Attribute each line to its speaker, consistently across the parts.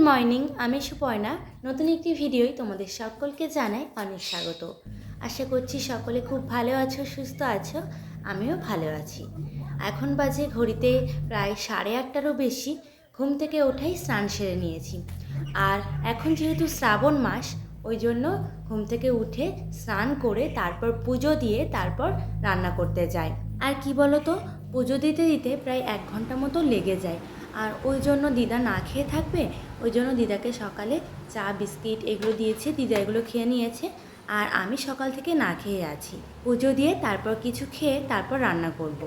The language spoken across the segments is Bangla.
Speaker 1: মর্নিং, আমি সুপর্ণা। নতুন একটি ভিডিওয় তোমাদের সকলকে জানাই অনেক স্বাগত। আশা করছি সকলে খুব ভালো আছো, সুস্থ আছো। আমিও ভালো আছি। এখন বাজে ঘড়িতে প্রায় 8:30টারও বেশি। ঘুম থেকে ওঠাই স্নান সেরে নিয়েছি। আর এখন যেহেতু শ্রাবণ মাস, ওই জন্য ঘুম থেকে উঠে স্নান করে তারপর পুজো দিয়ে তারপর রান্না করতে যাই। আর কি বলো তো, পুজো দিতে দিতে প্রায় 1 ঘন্টা মতো লেগে যায়। আর ওই জন্য দিদা না খেয়ে থাকবে, ওই জন্য দিদাকে সকালে চা বিস্কিট এগুলো দিয়েছি, দিদা এগুলো খেয়ে নিয়েছে। আর আমি সকাল থেকে না খেয়ে আছি। পুজো দিয়ে তারপর কিছু খেয়ে তারপর রান্না করব।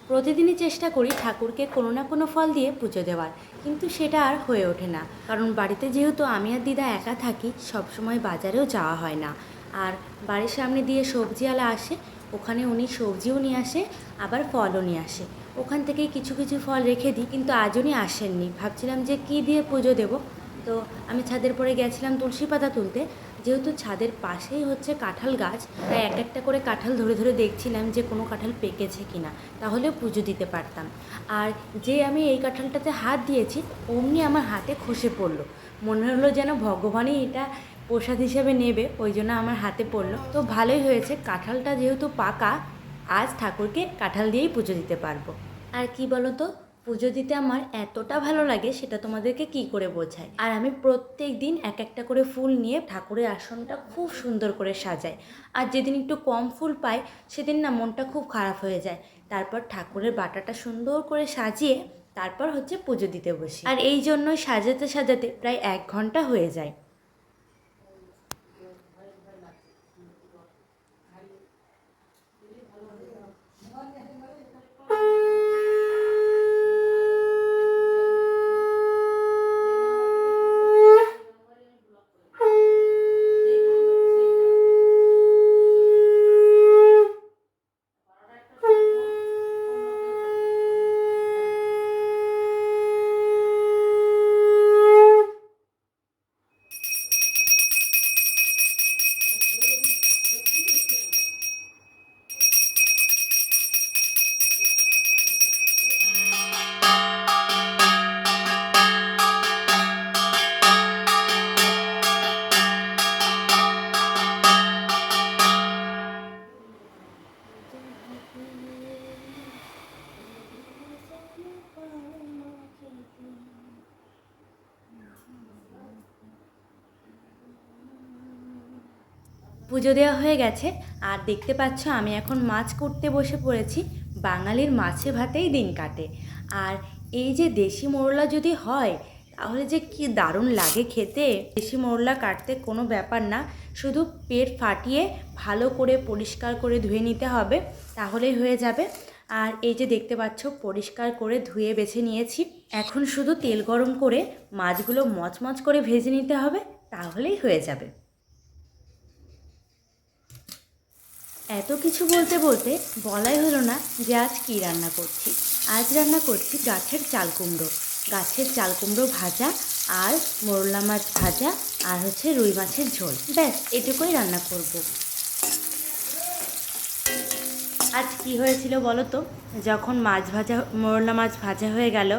Speaker 1: প্রতিদিনই চেষ্টা করি ঠাকুরকে কোনো না কোনো ফল দিয়ে পুজো দেওয়ার, কিন্তু সেটা আর হয়ে ওঠে না। কারণ বাড়িতে যেহেতু আমি আর দিদা একা থাকি, সবসময় বাজারেও যাওয়া হয় না। আর বাড়ির সামনে দিয়ে সবজিওয়ালা আসে, ওখানে উনি সবজিও নিয়ে আসে, আবার ফলও নিয়ে আসে। ওখান থেকেই কিছু কিছু ফল রেখে দিই, কিন্তু আজ উনি আসেননি। ভাবছিলাম যে কী দিয়ে পুজো দেবো। তো আমি ছাদের পরে গেছিলাম তুলসী পাতা তুলতে। যেহেতু ছাদের পাশেই হচ্ছে কাঁঠাল গাছ, তাই এক একটা করে কাঁঠাল ধরে ধরে দেখছিলাম যে কোনো কাঁঠাল পেকেছে কিনা, তাহলে পুজো দিতে পারতাম। আর যে আমি এই কাঁঠালটাতে হাত দিয়েছি, অমনি আমার হাতে খসে পড়লো। মনে হলো যেন ভগবানই এটা প্রসাদ হিসেবে নেবে, ওই জন্য আমার হাতে পড়লো। তো ভালোই হয়েছে, কাঁঠালটা যেহেতু পাকা, আজ ঠাকুরকে কাঁঠাল দিয়েই পুজো দিতে পারবো। আর কি বলো তো, পুজো দিতে আমার এতটা ভালো লাগে সেটা তোমাদেরকে কি করে বোঝাই। আর আমি প্রত্যেক দিন এক একটা করে ফুল নিয়ে ঠাকুরের আসনটা খুব সুন্দর করে সাজাই। আর যেদিন একটু কম ফুল পাই, সেদিন না মনটা খুব খারাপ হয়ে যায়। তারপর ঠাকুরের বাটাটা সুন্দর করে সাজিয়ে তারপর হচ্ছে পুজো দিতে বসি। আর এই জন্যই সাজাতে সাজাতে প্রায় 1 ঘন্টা হয়ে যায়। পুজো দেওয়া হয়ে গেছে। আর দেখতে পাচ্ছ আমি এখন মাছ করতে বসে পড়েছি। বাঙালির মাছে ভাতেই দিন কাটে। আর এই যে দেশি মোরলা যদি হয়, তাহলে যে কি দারুণ লাগে খেতে। দেশি মোরলা কাটতে কোনো ব্যাপার না, শুধু পেট ফাটিয়ে ভালো করে পরিষ্কার করে ধুয়ে নিতে হবে, তাহলেই হয়ে যাবে। আর এই যে দেখতে পাচ্ছ পরিষ্কার করে ধুয়ে বেছে নিয়েছি। এখন শুধু তেল গরম করে মাছগুলো মচমচ করে ভেজে নিতে হবে, তাহলেই হয়ে যাবে। এত কিছু বলতে বলতে বলাই হলো না যে আজ কী রান্না করছি। আজ রান্না করছি গাছের চাল কুমড়ো। গাছের চাল কুমড়ো ভাজা, আর মোরলা মাছ ভাজা, আর হচ্ছে রুই মাছের ঝোল। ব্যাস এটুকুই রান্না করব। আজ কি হয়েছিল বলো তো, যখন মাছ ভাজা, মোরলা মাছ ভাজা হয়ে গেল,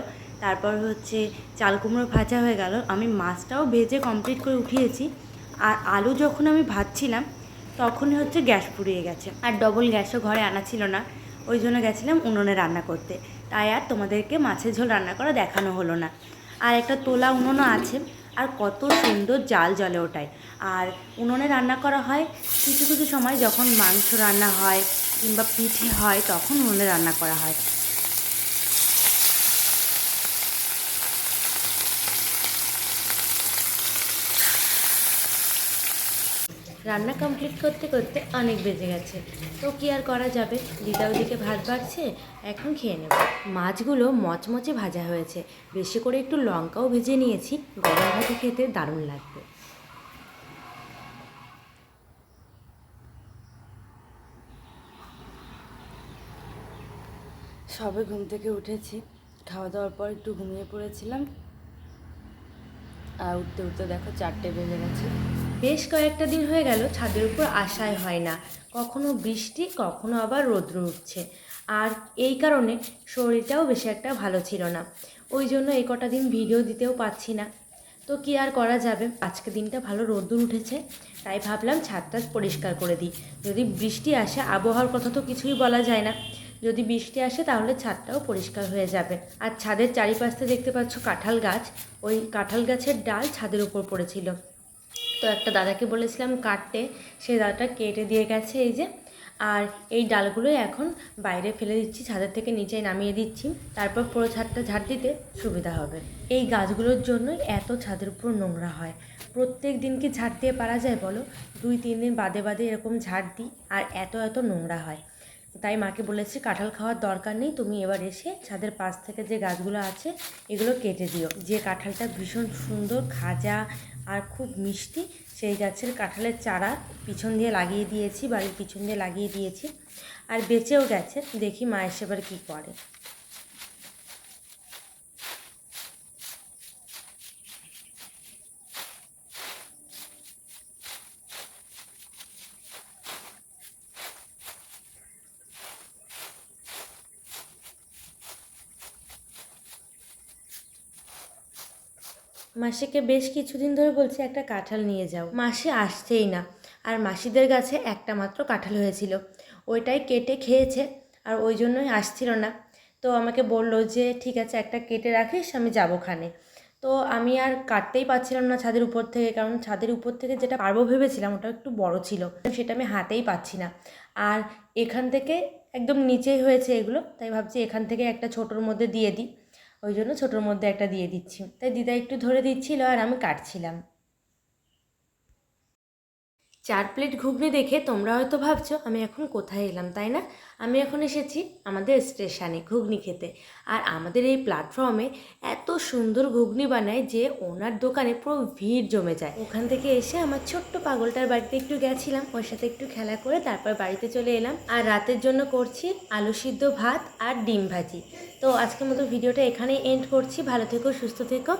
Speaker 1: তারপর হচ্ছে চাল কুমড়ো ভাজা হয়ে গেল, আমি মাছটাও ভেজে কমপ্লিট করে উঠিয়েছি। আর আলু যখন আমি ভাজছিলাম, তখনই হচ্ছে গ্যাস ফুরিয়ে গেছে। আর ডবল গ্যাসও ঘরে আনা ছিল না, ওই জন্য গেছিলাম উনুনে রান্না করতে। তাই আর তোমাদেরকে মাছের ঝোল রান্না করা দেখানো হলো না। আর একটা তোলা উনুনও আছে, আর কত সুন্দর জাল জ্বলে ওটায়। আর উনুনে রান্না করা হয় কিছু কিছু সময়, যখন মাংস রান্না হয় কিংবা পিঠে হয়, তখন উনুনে রান্না করা হয়। রান্না কমপ্লিট করতে করতে অনেক বেজে গেছে, তো কি আর করা যাবে। দিদা ওদিকে ভাত বাড়ছে, এখন খেয়ে নেব। মাছগুলো মচমচে ভাজা হয়েছে, বেশি করে একটু লঙ্কাও ভেজে নিয়েছি, গরম ভাতে খেতে দারুণ লাগবে। সবে ঘুম থেকে উঠেছি, খাওয়া দাওয়ার পর একটু ঘুমিয়ে পড়েছিলাম। আর উঠতে উঠতে দেখো 4টে বেজে গেছে। বেশ কয়েকটা দিন হয়ে গেল ছাদের উপর আসাই হয় না, কখনো বৃষ্টি কখনো আবার রৌদ্র উঠছে। আর এই কারণে শরীরটাও বেশি একটা ভালো ছিল না। ওই জন্য এই কটা দিন ভিডিও দিতেও পাচ্ছি না। তো কি আর করা যাবে, আজকে দিনটা ভালো রোদ্দুর উঠেছে, তাই ভাবলাম ছাদটা পরিষ্কার করে দিই। যদি বৃষ্টি আসে, আবহাওয়ার কথা তো কিছুই বলা যায় না, যদি বৃষ্টি আসে তাহলে ছাদটাও পরিষ্কার হয়ে যাবে। আর ছাদের চারিপাশে দেখতে পাচ্ছ কাঁঠাল গাছ, ওই কাঁঠাল গাছের ডাল ছাদের উপর পড়েছিল। তো একটা দাদাকে বলেছিলাম কাটতে, সেই দাদাটা কেটে দিয়ে গেছে এই যে। আর এই ডালগুলোই এখন বাইরে ফেলে দিচ্ছি, ছাদের থেকে নিচে নামিয়ে দিচ্ছি, তারপর পুরো ছাদটা ঝাড় দিতে সুবিধা হবে। এই গাছগুলোর জন্যই এত ছাদের উপর নোংরা হয়। প্রত্যেক দিন কি ঝাড় দিয়ে পারা যায় বলো? 2-3 দিন বাদে বাদে এরকম ঝাড় দিই, আর এত নোংরা হয়। তাই মাকে বলেছি কাঁঠাল খাওয়ার দরকার নেই, তুমি এবার এসে ছাদের পাশ থেকে যে গাছগুলো আছে এগুলো কেটে দিও। যে কাঁঠালটা ভীষণ সুন্দর খাজা আর খুব মিষ্টি, সেই গাছের কাঁঠালের চারা পিছন দিয়ে লাগিয়ে দিয়েছি, বাড়ির পিছন দিয়ে লাগিয়ে দিয়েছি, আর বেঁচেও গেছে। দেখি মা এসে এবার কী করে। মাসিকে বেশ কিছুদিন ধরে বলছি একটা কাঁঠাল নিয়ে যাও, মাসি আসছেই না। আর মাসিদের গাছে একটা মাত্র কাঁঠাল হয়েছিল, ওইটাই কেটে খেয়েছে, আর ওই জন্যই আসছিল না। তো আমাকে বললো যে ঠিক আছে একটা কেটে রাখিস, আমি যাবো খানে। তো আমি আর কাটতেই পারছিলাম না ছাদের উপর থেকে, কারণ ছাদের উপর থেকে যেটা পারবো ভেবেছিলাম ওটা একটু বড় ছিল, সেটা আমি হাতেই পাচ্ছি না। আর এখান থেকে একদম নিচেই হয়েছে এগুলো, তাই ভাবছি এখান থেকে একটা ছোটোর মধ্যে দিয়ে দিই, ওই জন্য ছোটোর মধ্যে একটা দিয়ে দিচ্ছি। তাই দিদা একটু ধরে দিচ্ছিল আর আমি কাটছিলাম। 4 প্লেট ঘুগনি দেখে তোমরা হয়তো ভাবছো আমি এখন কোথায় এলাম, তাই না? আমি এখন এসেছি আমাদের স্টেশনে ঘুগনি খেতে। আর আমাদের এই প্ল্যাটফর্মে এত সুন্দর ঘুগনি বানায় যে ওনার দোকানে পুরো ভিড় জমে যায়। ওখান থেকে এসে আমার ছোট্ট পাগলটার বাড়িতে একটু গেছিলাম, ওর সাথে একটু খেলা করে তারপর বাড়িতে চলে এলাম। আর রাতের জন্য করছি আলু সিদ্ধ ভাত আর ডিম ভাজি। তো আজকের মতো ভিডিওটা এখানেই এন্ড করছি। ভালো থেকো, সুস্থ থেকো,